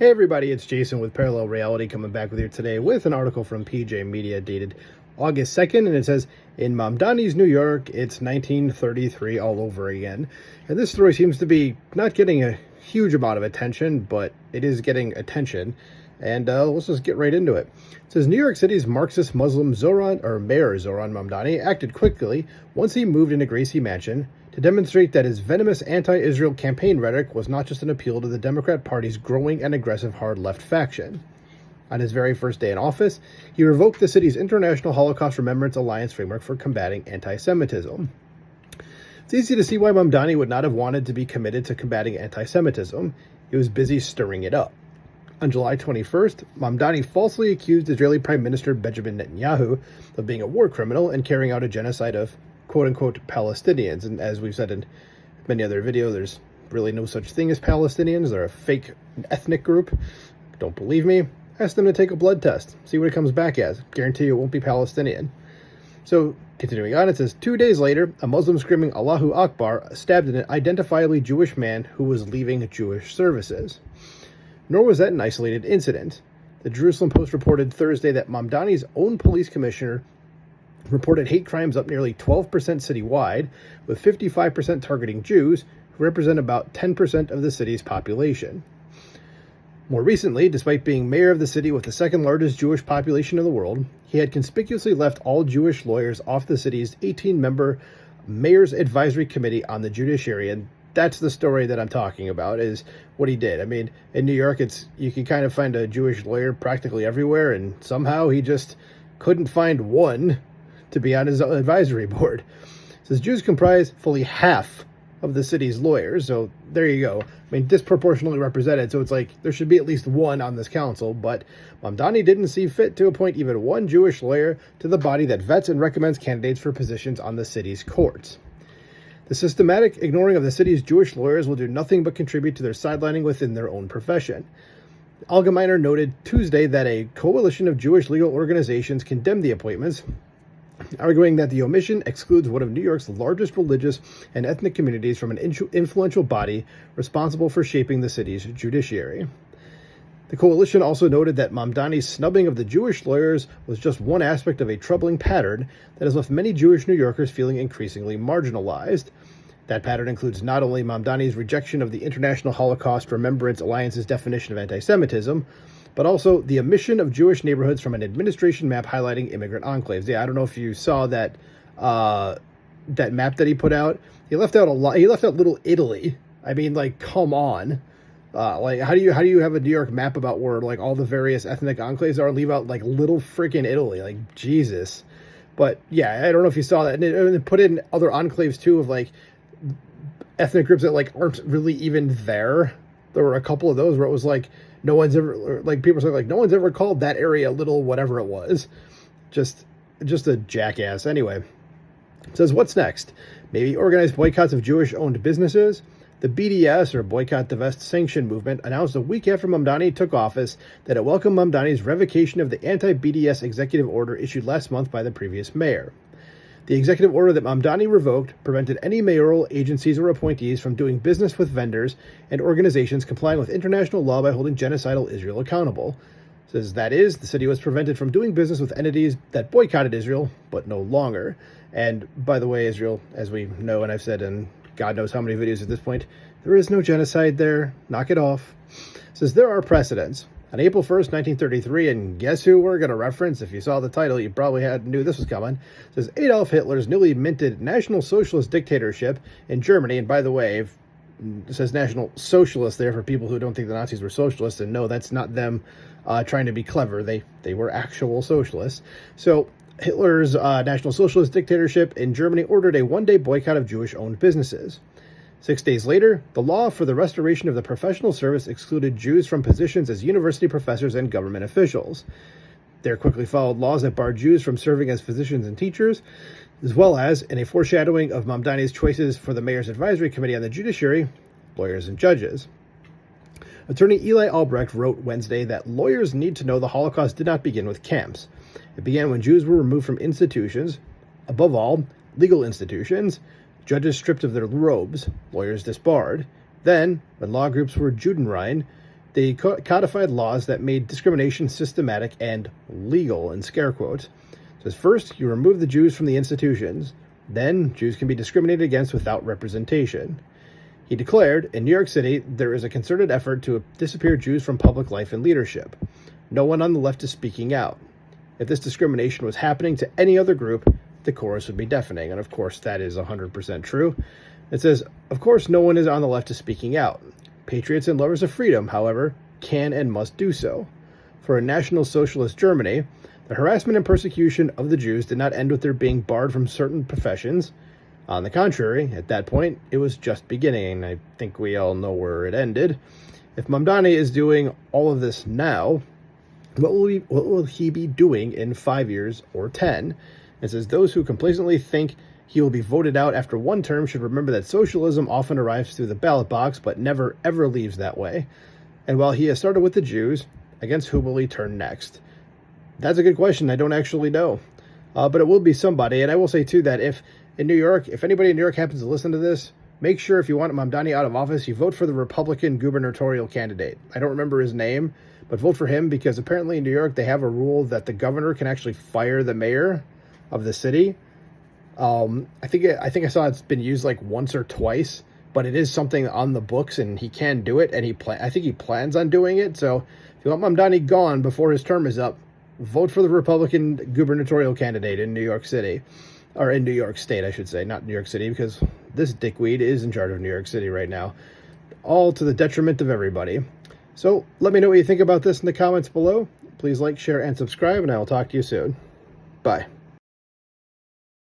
Hey everybody, it's Jason with Parallel Reality coming back with you today with an article from PJ Media dated August 2nd, and it says, in Mamdani's New York, it's 1933 all over again. And this story seems to be not getting a huge amount of attention, but it is getting attention. And let's just get right into it. It says, New York City's Marxist Muslim Mayor Zoran Mamdani acted quickly once he moved into Gracie Mansion to demonstrate that his venomous anti-Israel campaign rhetoric was not just an appeal to the Democrat Party's growing and aggressive hard-left faction. On his very first day in office, he revoked the city's International Holocaust Remembrance Alliance framework for combating anti-Semitism. It's easy to see why Mamdani would not have wanted to be committed to combating anti-Semitism. He was busy stirring it up. On July 21st, Mamdani falsely accused Israeli Prime Minister Benjamin Netanyahu of being a war criminal and carrying out a genocide of quote-unquote Palestinians. And as we've said in many other videos, there's really no such thing as Palestinians. They're a fake ethnic group. Don't believe me? Ask them to take a blood test. See what it comes back as. Guarantee you it won't be Palestinian. So, continuing on, it says, 2 days later, a Muslim screaming Allahu Akbar stabbed an identifiably Jewish man who was leaving Jewish services. Nor was that an isolated incident. The Jerusalem Post reported Thursday that Mamdani's own police commissioner reported hate crimes up nearly 12% citywide, with 55% targeting Jews, who represent about 10% of the city's population. More recently, despite being mayor of the city with the second largest Jewish population in the world, he had conspicuously left all Jewish lawyers off the city's 18-member Mayor's Advisory Committee on the Judiciary, and that's the story that I'm talking about, is what he did. I mean, in New York, you can kind of find a Jewish lawyer practically everywhere, and somehow he just couldn't find one to be on his advisory board. It says Jews comprise fully half of the city's lawyers, so there you go. I mean, disproportionately represented, so it's like there should be at least one on this council, but Mamdani didn't see fit to appoint even one Jewish lawyer to the body that vets and recommends candidates for positions on the city's courts. The systematic ignoring of the city's Jewish lawyers will do nothing but contribute to their sidelining within their own profession. Allgemeiner noted Tuesday that a coalition of Jewish legal organizations condemned the appointments, arguing that the omission excludes one of New York's largest religious and ethnic communities from an influential body responsible for shaping the city's judiciary. The coalition also noted that Mamdani's snubbing of the Jewish lawyers was just one aspect of a troubling pattern that has left many Jewish New Yorkers feeling increasingly marginalized. That pattern includes not only Mamdani's rejection of the International Holocaust Remembrance Alliance's definition of anti-Semitism, but also the omission of Jewish neighborhoods from an administration map highlighting immigrant enclaves. Yeah, I don't know if you saw that that map that he put out. He left out a lot. He left out Little Italy. I mean, like, come on. Like, how do you have a New York map about where, like, all the various ethnic enclaves are and leave out, like, little freaking Italy? Like, Jesus. But, yeah, I don't know if you saw that. And it put in other enclaves, too, of, like, ethnic groups that, like, aren't really even there. There were a couple of those where it was, like, no one's ever, like, people say, like, no one's ever called that area little whatever it was. Just a jackass. Anyway, it says, what's next? Maybe organized boycotts of Jewish-owned businesses? The BDS, or Boycott, Divest, Sanction movement, announced a week after Mamdani took office that it welcomed Mamdani's revocation of the anti-BDS executive order issued last month by the previous mayor. The executive order that Mamdani revoked prevented any mayoral agencies or appointees from doing business with vendors and organizations complying with international law by holding genocidal Israel accountable. It says, that is, the city was prevented from doing business with entities that boycotted Israel, but no longer. And by the way, Israel, as we know and I've said in God knows how many videos at this point, there is no genocide there. Knock it off. It says, there are precedents. On April 1st, 1933, and guess who we're going to reference? If you saw the title, you probably knew this was coming. It says, Adolf Hitler's newly minted National Socialist dictatorship in Germany, and by the way, it says National Socialist there for people who don't think the Nazis were socialists, and no, that's not them trying to be clever. They were actual socialists. So Hitler's National Socialist dictatorship in Germany ordered a one-day boycott of Jewish-owned businesses. 6 days later, the law for the restoration of the professional service excluded Jews from positions as university professors and government officials. There quickly followed laws that barred Jews from serving as physicians and teachers, as well as, in a foreshadowing of Mamdani's choices for the Mayor's Advisory Committee on the Judiciary, lawyers and judges. Attorney Eli Albrecht wrote Wednesday that lawyers need to know the Holocaust did not begin with camps. It began when Jews were removed from institutions, above all, legal institutions, judges stripped of their robes, lawyers disbarred. Then, when law groups were Judenrein, They codified laws that made discrimination systematic and legal, in scare quotes. It says, first, you remove the Jews from the institutions. Then, Jews can be discriminated against without representation. He declared, in New York City, there is a concerted effort to disappear Jews from public life and leadership. No one on the left is speaking out. If this discrimination was happening to any other group, the chorus would be deafening. And of course, that is 100% true. It says, of course, no one is on the left is speaking out. Patriots and lovers of freedom, however, can and must do so. For a National Socialist Germany, the harassment and persecution of the Jews did not end with their being barred from certain professions. On the contrary, at that point, it was just beginning. I think we all know where it ended. If Mamdani is doing all of this now, what will he be doing in 5 years or 10? It says, those who complacently think he will be voted out after one term should remember that socialism often arrives through the ballot box, but never, ever leaves that way. And while he has started with the Jews, against whom will he turn next? That's a good question. I don't actually know. But it will be somebody. And I will say, too, that if anybody in New York happens to listen to this, make sure if you want Mamdani out of office, you vote for the Republican gubernatorial candidate. I don't remember his name, but vote for him because apparently in New York, they have a rule that the governor can actually fire the mayor of the city. I think I saw it's been used like once or twice, but it is something on the books and he can do it. And I think he plans on doing it. So if you want Mamdani gone before his term is up, vote for the Republican gubernatorial candidate in New York City, or in New York State, I should say, not New York City, because this dickweed is in charge of New York City right now, all to the detriment of everybody. So let me know what you think about this in the comments below. Please like, share, and subscribe, and I will talk to you soon. Bye.